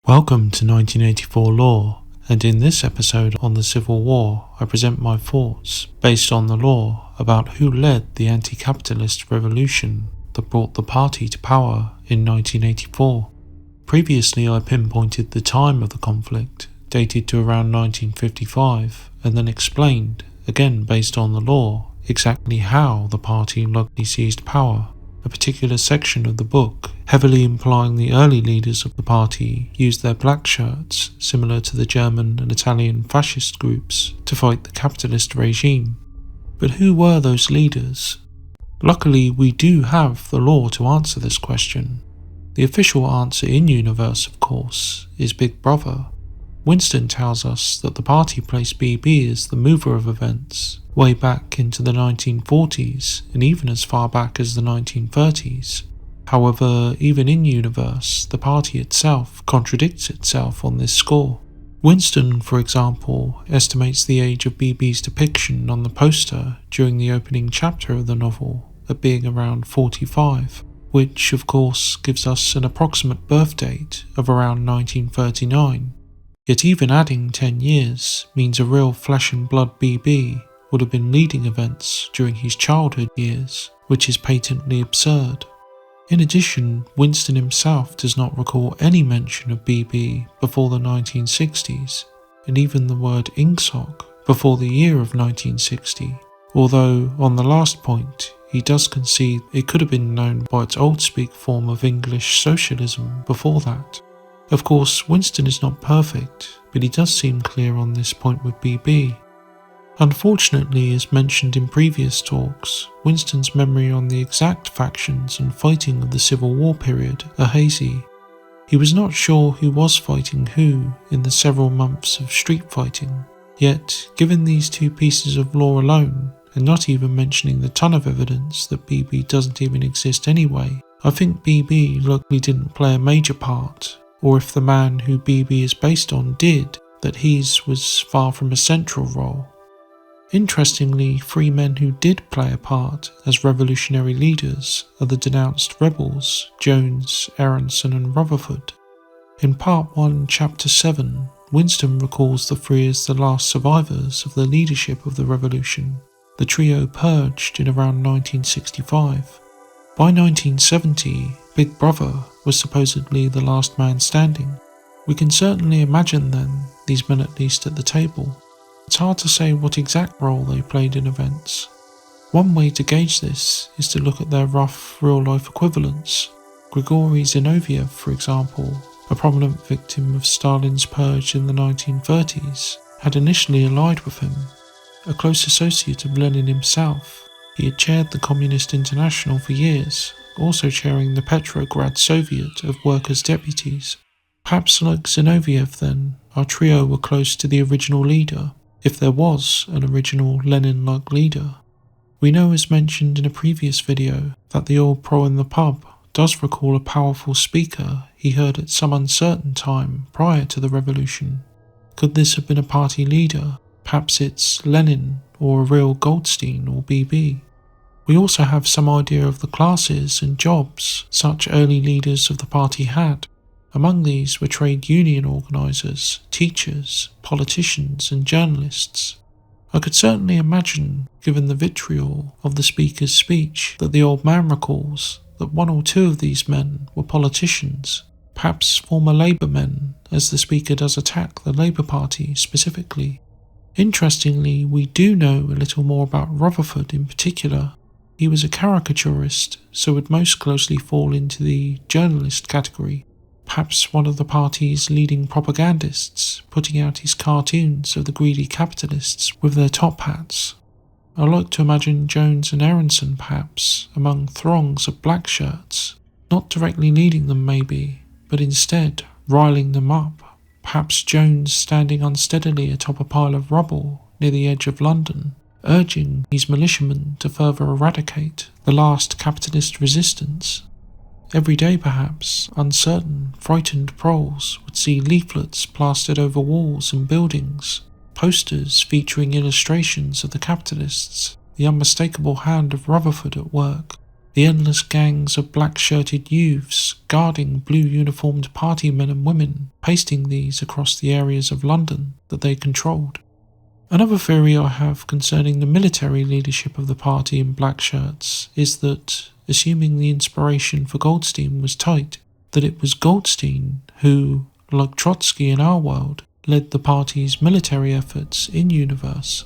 Welcome to 1984 Law, and in this episode on the Civil War, I present my thoughts, based on the law, about who led the anti-capitalist revolution that brought the party to power in 1984. Previously I pinpointed the time of the conflict, dated to around 1955, and then explained, again based on the law, exactly how the party likely seized power. A particular section of the book, heavily implying the early leaders of the party used their black shirts, similar to the German and Italian fascist groups, to fight the capitalist regime. But who were those leaders? Luckily, we do have the law to answer this question. The official answer in universe, of course, is Big Brother. Winston tells us that the party placed BB as the mover of events, way back into the 1940s and even as far back as the 1930s. However, even in universe, the party itself contradicts itself on this score. Winston, for example, estimates the age of BB's depiction on the poster during the opening chapter of the novel at being around 45, which of course gives us an approximate birth date of around 1939. Yet even adding 10 years means a real flesh and blood BB would have been leading events during his childhood years, which is patently absurd. In addition, Winston himself does not recall any mention of BB before the 1960s, and even the word INGSOC before the year of 1960, although on the last point he does concede it could have been known by its old-speak form of English socialism before that. Of course, Winston is not perfect, but he does seem clear on this point with BB. Unfortunately, as mentioned in previous talks, Winston's memory on the exact factions and fighting of the Civil War period are hazy. He was not sure who was fighting who in the several months of street fighting, yet, given these two pieces of law alone, and not even mentioning the ton of evidence that BB doesn't even exist anyway, I think BB likely didn't play a major part, or if the man who BB is based on did, that his was far from a central role. Interestingly, three men who did play a part as revolutionary leaders are the denounced rebels, Jones, Aronson and Rutherford. In Part 1, Chapter 7, Winston recalls the three as the last survivors of the leadership of the revolution. The trio purged in around 1965. By 1970, Big Brother was supposedly the last man standing. We can certainly imagine then, these men at least at the table. It's hard to say what exact role they played in events. One way to gauge this is to look at their rough real-life equivalents. Grigory Zinoviev, for example, a prominent victim of Stalin's purge in the 1930s, had initially allied with him. A close associate of Lenin himself, he had chaired the Communist International for years, also chairing the Petrograd Soviet of Workers' Deputies. Perhaps like Zinoviev then, our trio were close to the original leader, if there was an original Lenin-like leader. We know, as mentioned in a previous video, that the old pro in the pub does recall a powerful speaker he heard at some uncertain time prior to the revolution. Could this have been a party leader? Perhaps it's Lenin or a real Goldstein or BB. We also have some idea of the classes and jobs such early leaders of the party had. Among these were trade union organisers, teachers, politicians and journalists. I could certainly imagine, given the vitriol of the speaker's speech that the old man recalls, that one or two of these men were politicians, perhaps former Labour men, as the speaker does attack the Labour Party specifically. Interestingly, we do know a little more about Rutherford in particular. He was a caricaturist, so would most closely fall into the journalist category. Perhaps one of the party's leading propagandists, putting out his cartoons of the greedy capitalists with their top hats. I like to imagine Jones and Aronson perhaps among throngs of black shirts, not directly leading them maybe, but instead riling them up. Perhaps Jones standing unsteadily atop a pile of rubble near the edge of London, urging his militiamen to further eradicate the last capitalist resistance. Every day perhaps, uncertain, frightened proles would see leaflets plastered over walls and buildings, posters featuring illustrations of the capitalists, the unmistakable hand of Rutherford at work. the endless gangs of black-shirted youths guarding blue-uniformed party men and women, pasting these across the areas of London that they controlled. Another theory I have concerning the military leadership of the party in black shirts is that, assuming the inspiration for Goldstein was tight, that it was Goldstein who, like Trotsky in our world, led the party's military efforts in universe.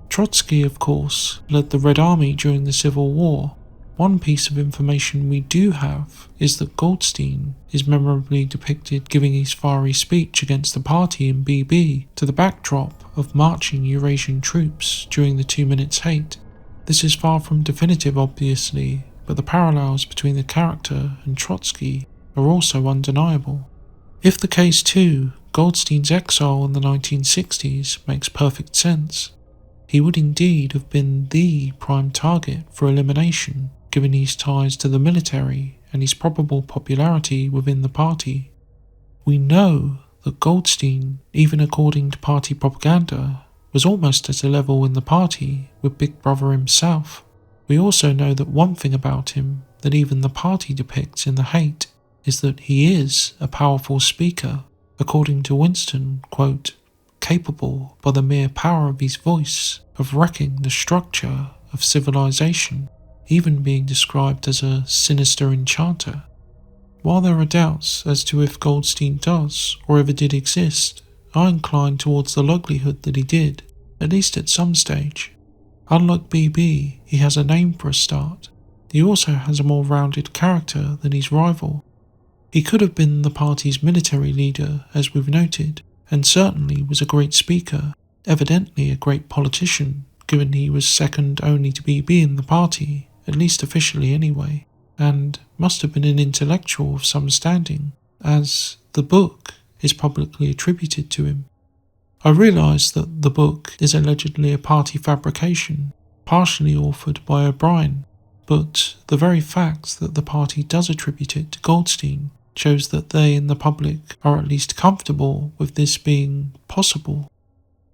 Trotsky, of course, led the Red Army during the Civil War. One piece of information we do have is that Goldstein is memorably depicted giving his fiery speech against the party in BB to the backdrop of marching Eurasian troops during the 2 Minutes Hate. This is far from definitive, obviously, but the parallels between the character and Trotsky are also undeniable. If the case too, Goldstein's exile in the 1960s makes perfect sense. He would indeed have been the prime target for elimination, given his ties to the military and his probable popularity within the party. We know that Goldstein, even according to party propaganda, was almost at a level in the party with Big Brother himself. We also know that one thing about him that even the party depicts in The Hate is that he is a powerful speaker, according to Winston, quote, capable by the mere power of his voice of wrecking the structure of civilization, even being described as a sinister enchanter. While there are doubts as to if Goldstein does or ever did exist, I incline towards the likelihood that he did, at least at some stage. Unlike BB, he has a name for a start. He also has a more rounded character than his rival. He could have been the party's military leader, as we've noted, and certainly was a great speaker, evidently a great politician, given he was second only to BB in the party, at least officially anyway, and must have been an intellectual of some standing, as the book is publicly attributed to him. I realise that the book is allegedly a party fabrication, partially authored by O'Brien, but the very fact that the party does attribute it to Goldstein shows that they and the public are at least comfortable with this being possible.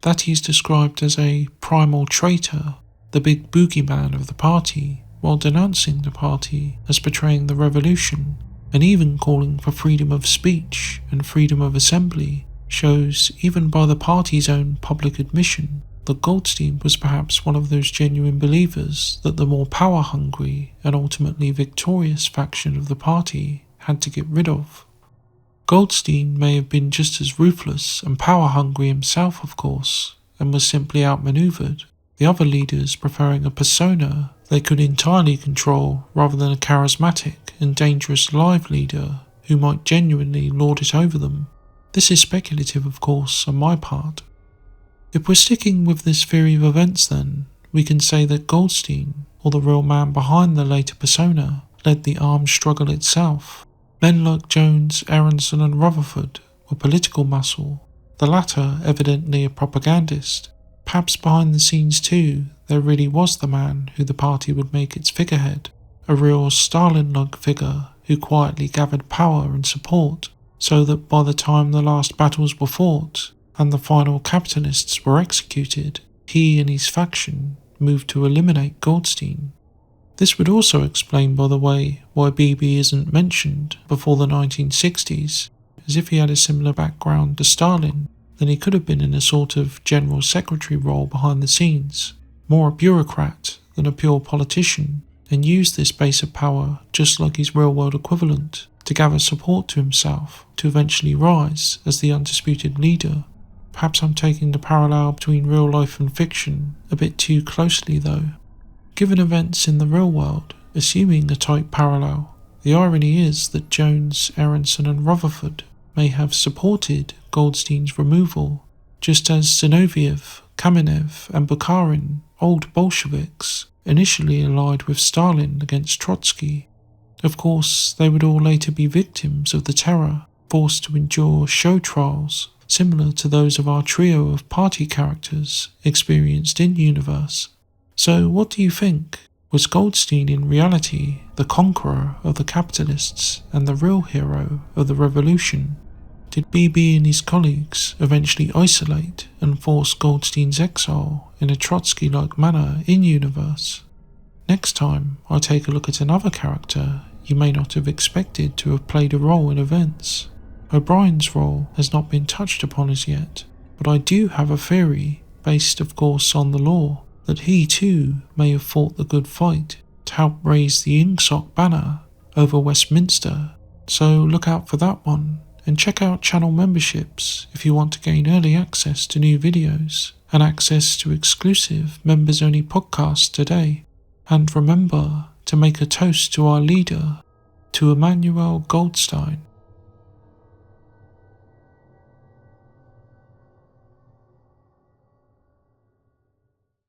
That he's described as a primal traitor, the big boogeyman of the party, while denouncing the party as betraying the revolution, and even calling for freedom of speech and freedom of assembly, shows, even by the party's own public admission, that Goldstein was perhaps one of those genuine believers that the more power-hungry and ultimately victorious faction of the party had to get rid of. Goldstein may have been just as ruthless and power-hungry himself, of course, and was simply outmaneuvered, the other leaders preferring a persona they could entirely control rather than a charismatic and dangerous live leader who might genuinely lord it over them. This is speculative, of course, on my part. If we're sticking with this theory of events then, we can say that Goldstein, or the real man behind the later persona, led the armed struggle itself. Men like Jones, Aronson and Rutherford were political muscle, the latter evidently a propagandist. Perhaps behind the scenes too, there really was the man who the party would make its figurehead, a real Stalin-like figure who quietly gathered power and support, so that by the time the last battles were fought and the final capitalists were executed, he and his faction moved to eliminate Goldstein. This would also explain, by the way, why BB isn't mentioned before the 1960s, as if he had a similar background to Stalin, then he could have been in a sort of general secretary role behind the scenes, more a bureaucrat than a pure politician, and used this base of power just like his real-world equivalent to gather support to himself, to eventually rise as the undisputed leader. Perhaps I'm taking the parallel between real life and fiction a bit too closely though. Given events in the real world, assuming a tight parallel, the irony is that Jones, Aronson and Rutherford may have supported Goldstein's removal, just as Zinoviev, Kamenev and Bukharin, old Bolsheviks, initially allied with Stalin against Trotsky. Of course, they would all later be victims of the terror, forced to endure show trials similar to those of our trio of party characters experienced in universe. So what do you think? Was Goldstein in reality the conqueror of the capitalists and the real hero of the revolution? Did BB and his colleagues eventually isolate and force Goldstein's exile in a Trotsky-like manner in universe? Next time, I take a look at another character you may not have expected to have played a role in events. O'Brien's role has not been touched upon as yet, but I do have a theory, based of course on the law, that he too may have fought the good fight to help raise the INGSOC banner over Westminster, so look out for that one, and check out channel memberships if you want to gain early access to new videos and access to exclusive members-only podcasts today. And remember to make a toast to our leader, to Emmanuel Goldstein.